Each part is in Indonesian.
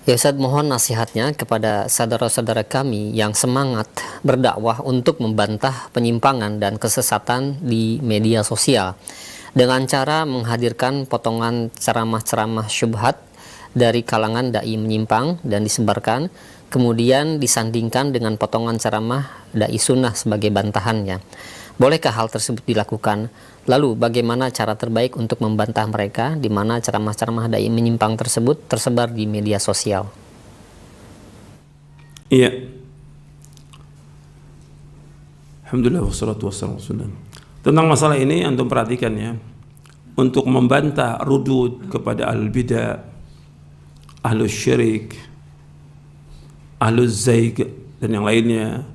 Ya Ustadz, mohon nasihatnya kepada saudara-saudara kami yang semangat berdakwah untuk membantah penyimpangan dan kesesatan di media sosial dengan cara menghadirkan potongan ceramah-ceramah syubhat dari kalangan dai menyimpang dan disebarkan, kemudian disandingkan dengan potongan ceramah dai sunnah sebagai bantahannya. Bolehkah hal tersebut dilakukan? Lalu bagaimana cara terbaik untuk membantah mereka di mana ceramah-ceramah dai menyimpang tersebut tersebar di media sosial? Iya. Alhamdulillah wassalatu wassalamu ala Rasulillah. Tentang masalah ini antum perhatikan ya. Untuk membantah rudud kepada ahlul bidah, ahlus syirik, ahlus zaig dan yang lainnya.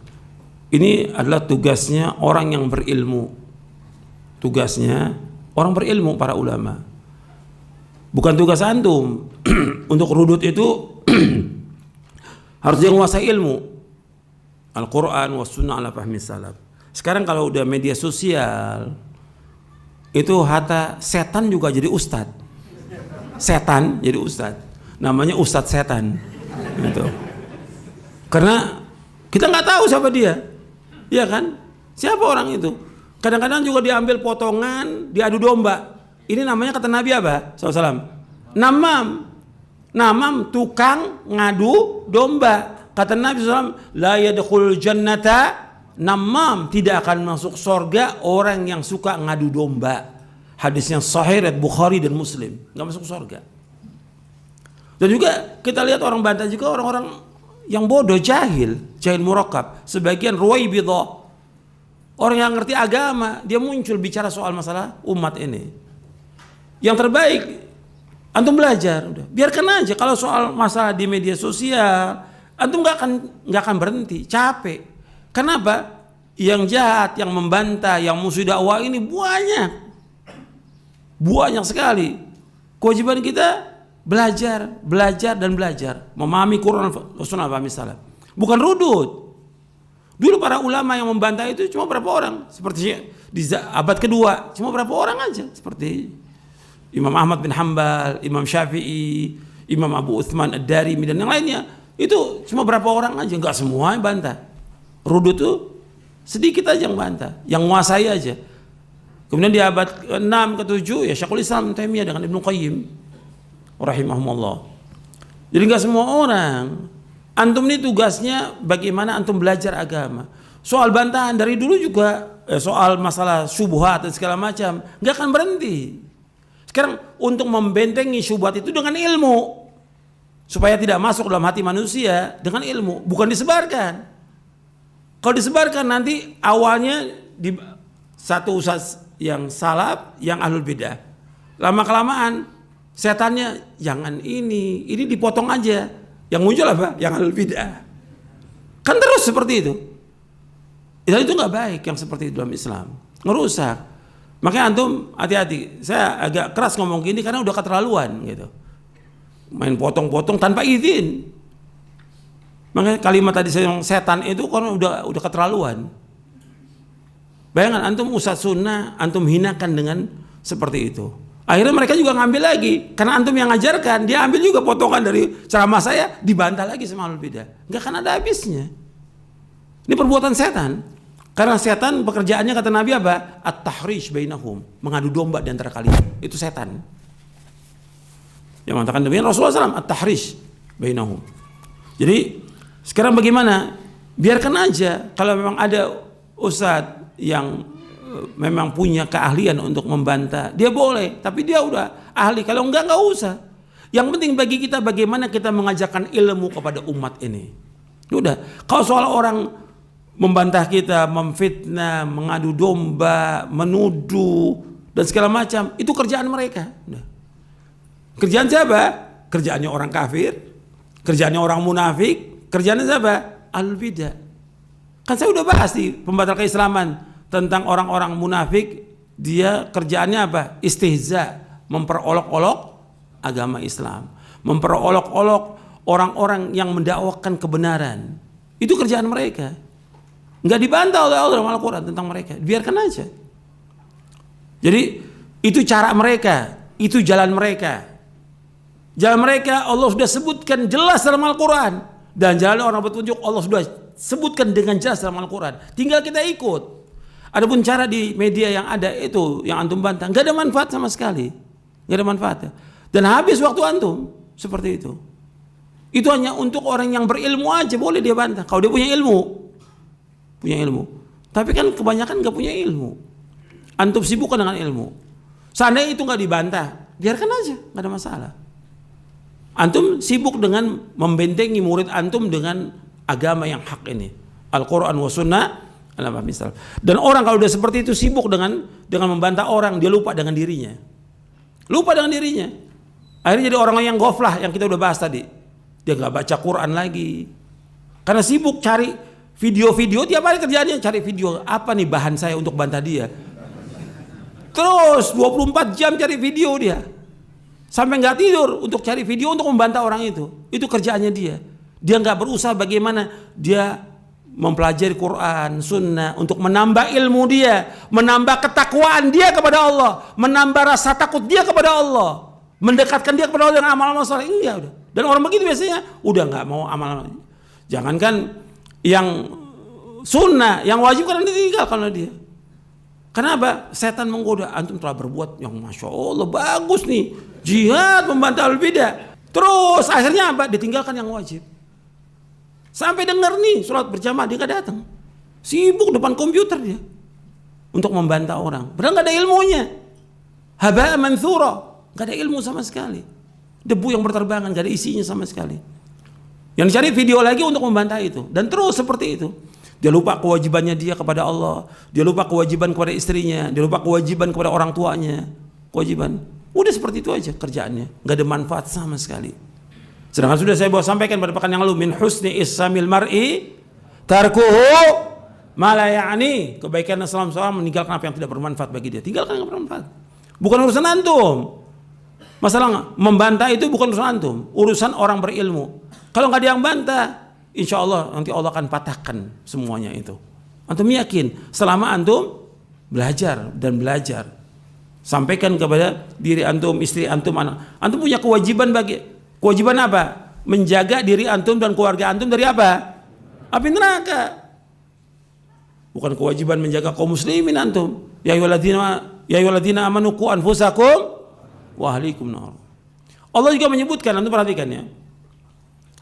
Ini adalah tugasnya orang yang berilmu. Tugasnya orang berilmu, para ulama. Bukan tugas antum. Untuk rudud itu harus dia menguasai ilmu. Al-Quran wa sunnah ala fahmi salaf. Sekarang kalau udah media sosial, itu hatta setan juga jadi ustadz. Setan jadi ustadz. Namanya ustadz setan. Gitu. Karena kita nggak tahu siapa dia. Iya kan? Siapa orang itu? Kadang-kadang juga diambil potongan, diadu domba. Ini namanya kata Nabi apa? SAW. Namam. Namam, tukang ngadu domba. Kata Nabi SAW, la yadkhulul jannata namam, tidak akan masuk surga orang yang suka ngadu domba. Hadisnya sahih riwayat Bukhari dan Muslim. Nggak masuk surga. Dan juga kita lihat orang bantah juga orang-orang yang bodoh, jahil murakkab, sebagian ruwaibidah, orang yang ngerti agama, dia muncul bicara soal masalah umat ini. Yang terbaik antum belajar, udah biarkan aja. Kalau soal masalah di media sosial, antum nggak akan berhenti, capek. Kenapa? Yang jahat, yang membantah, yang musuh dakwah ini banyak sekali. Kewajiban kita belajar dan belajar, memahami Quran, Sunnah, pahami salaf. Bukan rudud. Dulu para ulama yang membantah itu cuma berapa orang? Seperti di abad kedua, cuma berapa orang aja? Seperti Imam Ahmad bin Hanbal, Imam Syafi'i, Imam Abu Uthman Ad-Darimi dan yang lainnya. Itu cuma berapa orang aja, nggak semua yang bantah. Rudud itu sedikit aja yang bantah, yang menguasai aja. Kemudian di abad ke-6, ke-7 ya Syekhul Islam Taimiyah dengan Ibnu Qayyim rahimahumullah. Jadi nggak semua orang. Antum ini tugasnya bagaimana antum belajar agama. Soal bantahan dari dulu juga, soal masalah syubhat dan segala macam nggak akan berhenti. Sekarang untuk membentengi syubhat itu dengan ilmu, supaya tidak masuk dalam hati manusia, dengan ilmu, bukan disebarkan. Kalau disebarkan nanti awalnya di satu ustaz yang salaf, yang ahlul bidah. Lama kelamaan setannya jangan ini dipotong aja. Yang muncul apa? Yang ahlul bidah. Kan terus seperti itu. Itu nggak baik yang seperti itu dalam Islam. Ngerusak. Makanya antum hati-hati. Saya agak keras ngomong gini karena udah keterlaluan gitu. Main potong-potong tanpa izin. Makanya kalimat tadi yang setan itu karena udah keterlaluan. Bayangkan antum ustaz sunnah, antum hinakan dengan seperti itu. Akhirnya mereka juga ngambil lagi, karena antum yang ngajarkan, dia ambil juga potongan dari ceramah saya, dibantah lagi sama ahlul bidah. Nggak akan ada habisnya. Ini perbuatan setan. Karena setan pekerjaannya kata Nabi apa? At-tahrish bainahum, mengadu domba di antara kalian. Itu setan. Yang mengatakan demikian Rasulullah SAW, at-tahrish bainahum. Jadi sekarang bagaimana? Biarkan aja. Kalau memang ada ustadz yang memang punya keahlian untuk membantah, dia boleh, tapi dia udah ahli. Kalau enggak usah. Yang penting bagi kita bagaimana kita mengajarkan ilmu kepada umat ini. Udah. Kalau soal orang membantah kita, memfitnah, mengadu domba, menuduh dan segala macam, itu kerjaan mereka. Udah. Kerjaan siapa? Kerjaannya orang kafir, kerjaannya orang munafik, kerjaannya siapa? Ahlul bidah. Kan saya udah bahas di pembatal keislaman tentang orang-orang munafik, dia kerjaannya apa? Istihza, memperolok-olok agama Islam, memperolok-olok orang-orang yang mendakwakan kebenaran. Itu kerjaan mereka. Nggak dibantah oleh Allah dalam Al-Quran tentang mereka. Biarkan aja. Jadi itu cara mereka, itu jalan mereka. Jalan mereka Allah sudah sebutkan jelas dalam Al-Quran. Dan jalan orang petunjuk Allah sudah sebutkan dengan jelas dalam Al-Quran. Tinggal kita ikut. Adapun cara di media yang ada itu, yang antum bantah, nggak ada manfaat sama sekali. Nggak ada manfaatnya. Dan habis waktu antum. Seperti itu. Itu hanya untuk orang yang berilmu aja boleh dia bantah. Kalau dia punya ilmu. Punya ilmu. Tapi kan kebanyakan nggak punya ilmu. Antum sibukkan dengan ilmu. Seandainya itu nggak dibantah, biarkan aja, nggak ada masalah. Antum sibuk dengan membentengi murid antum dengan agama yang hak ini, Al-Quran wa Sunnah. Misal. Dan orang kalau udah seperti itu sibuk dengan membantah orang, dia lupa dengan dirinya. Lupa dengan dirinya. Akhirnya jadi orang yang ghaflah yang kita udah bahas tadi. Dia nggak baca Quran lagi. Karena sibuk cari video-video, tiap hari kerjaannya cari video. Apa nih bahan saya untuk bantah dia? Terus 24 jam cari video dia. Sampai nggak tidur untuk cari video untuk membantah orang itu. Itu kerjaannya dia. Dia nggak berusaha bagaimana dia mempelajari Quran, Sunnah untuk menambah ilmu dia, menambah ketakwaan dia kepada Allah, menambah rasa takut dia kepada Allah, mendekatkan dia kepada Allah dengan amal-amal saleh. Enggak udah. Dan orang begitu biasanya udah nggak mau amal. Jangankan yang sunnah, yang wajib kan ditinggalkan oleh dia. Kenapa? Setan menggoda. Antum telah berbuat yang masya Allah bagus nih, jihad membantah al-bidah. Terus akhirnya apa? Ditinggalkan yang wajib. Sampai dengar nih sholat berjamaah dia nggak datang. Sibuk depan komputer dia untuk membantah orang. Padahal nggak ada ilmunya. Haba manthura, nggak ada ilmu sama sekali. Debu yang berterbangan, nggak ada isinya sama sekali. Yang dicari video lagi untuk membantah itu. Dan terus seperti itu. Dia lupa kewajibannya dia kepada Allah. Dia lupa kewajiban kepada istrinya. Dia lupa kewajiban kepada orang tuanya. Kewajiban. Udah seperti itu aja kerjaannya. Nggak ada manfaat sama sekali. Sedangkan sudah saya bawa sampaikan pada pekan yang lalu, min husni islamil mar'i tarkuhu ma la ya'ni. Kebaikan Islam seorang meninggalkan apa yang tidak bermanfaat bagi dia. Tinggalkan yang bermanfaat. Bukan urusan antum. Masalah membantah itu bukan urusan antum, urusan orang berilmu. Kalau nggak ada yang bantah, insya Allah nanti Allah akan patahkan semuanya itu. Antum yakin selama antum belajar dan belajar, sampaikan kepada diri antum, istri antum, anak. Antum punya kewajiban kewajiban apa? Menjaga diri antum dan keluarga antum dari apa? Api neraka. Bukan kewajiban menjaga kaum muslimin antum. Ya ayyuhalladzina amanu qu anfusakum wa ahlikum nar. Allah juga menyebutkan, antum perhatikan ya.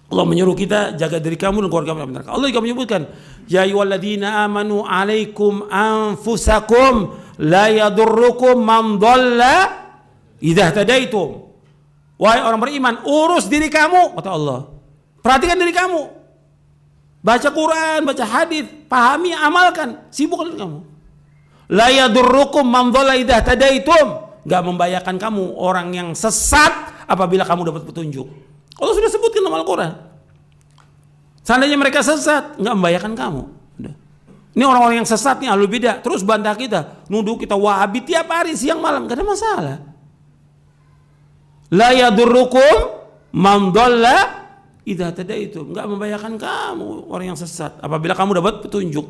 Allah menyuruh kita jaga diri kamu dan keluarga kamu dari neraka. Allah juga menyebutkan, ya ayyuhalladzina amanu alaikum anfusakum la yadurrukum man dhalla idza tadaitum. Wahai orang beriman, urus diri kamu, kata Allah. Perhatikan diri kamu. Baca Quran, baca hadis, pahami, amalkan, sibukkan diri kamu. La yadurrukum man dhalla idza tadaitum. Gak membahayakan kamu orang yang sesat apabila kamu dapat petunjuk. Allah sudah sebutkan dalam Al-Quran. Seandainya mereka sesat, gak membahayakan kamu. Udah. Ini orang-orang yang sesat nih, ahlul bidah, terus bantah kita, nuduh kita wahabi tiap hari siang malam, gak ada masalah. La yadurrukum man dhalla idza tadaitum. Enggak membahayakan kamu orang yang sesat apabila kamu dapat petunjuk.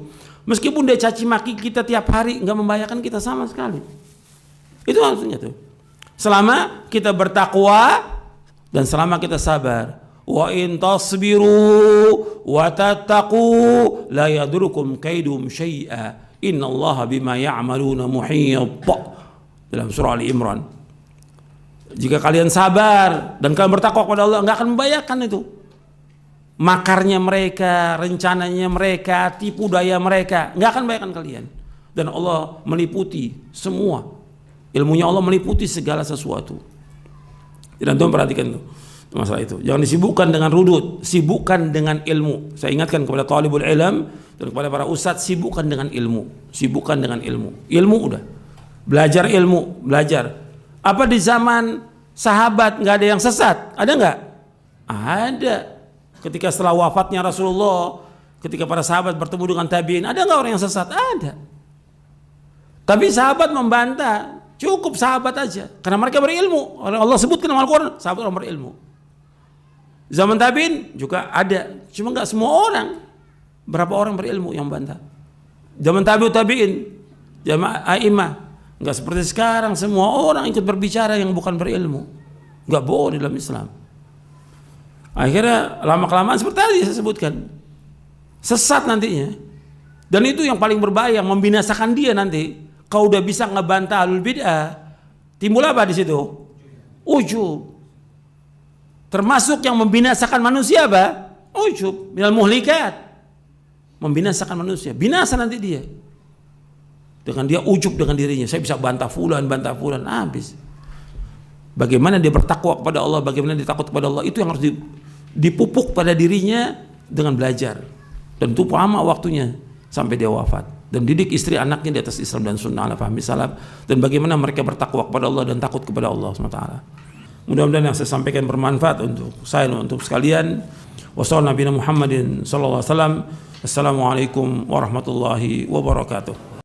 Meskipun dia caci maki kita tiap hari, enggak membahayakan kita sama sekali. Itu maksudnya tuh. Selama kita bertakwa dan selama kita sabar. Wa in tasbiru wa tattaqu la yadurrukum kaidum syai'a. Innallaha bima ya'maluna muhit. Dalam surah Ali Imran. Jika kalian sabar dan kalian bertakwa kepada Allah, enggak akan membahayakan itu. Makarnya mereka, rencananya mereka, tipu daya mereka, enggak akan membahayakan kalian. Dan Allah meliputi semua. Ilmunya Allah meliputi segala sesuatu. Dan tuan perhatikan itu masalah itu. Jangan disibukkan dengan rudud, sibukkan dengan ilmu. Saya ingatkan kepada talibul ilm dan kepada para ustadz, sibukkan dengan ilmu. Sibukkan dengan ilmu. Ilmu udah. Belajar ilmu, belajar. Apa di zaman sahabat nggak ada yang sesat? Ada nggak? Ada. Ketika setelah wafatnya Rasulullah, ketika para sahabat bertemu dengan tabi'in, ada nggak orang yang sesat? Ada. Tapi sahabat membantah, cukup sahabat aja, karena mereka berilmu. Allah sebutkan dalam Al-Quran, sahabat orang berilmu. Zaman tabi'in juga ada, cuma nggak semua orang. Berapa orang berilmu yang membantah? Zaman tabi'in, zaman a'imah. Enggak seperti sekarang semua orang ikut berbicara yang bukan berilmu. nggak boleh dalam Islam. Akhirnya lama-kelamaan seperti tadi saya sebutkan, sesat nantinya. Dan itu yang paling berbahaya, membinasakan dia nanti. Kau udah bisa ngebantah ahlul bid'ah, timbul apa di situ? Ujub. Termasuk yang membinasakan manusia apa? Ujub. Minal muhlikat. Membinasakan manusia. Binasa nanti dia. Dengan dia ujub dengan dirinya. Saya bisa bantah fulan, habis. Bagaimana dia bertakwa kepada Allah, bagaimana dia takut kepada Allah, itu yang harus dipupuk pada dirinya dengan belajar. Dan itu lama waktunya sampai dia wafat. Dan didik istri anaknya di atas Islam dan sunnah ala fahmi salaf. Dan bagaimana mereka bertakwa kepada Allah dan takut kepada Allah SWT. Mudah-mudahan yang saya sampaikan bermanfaat untuk saya dan untuk sekalian. Wassalamualaikum warahmatullahi wabarakatuh.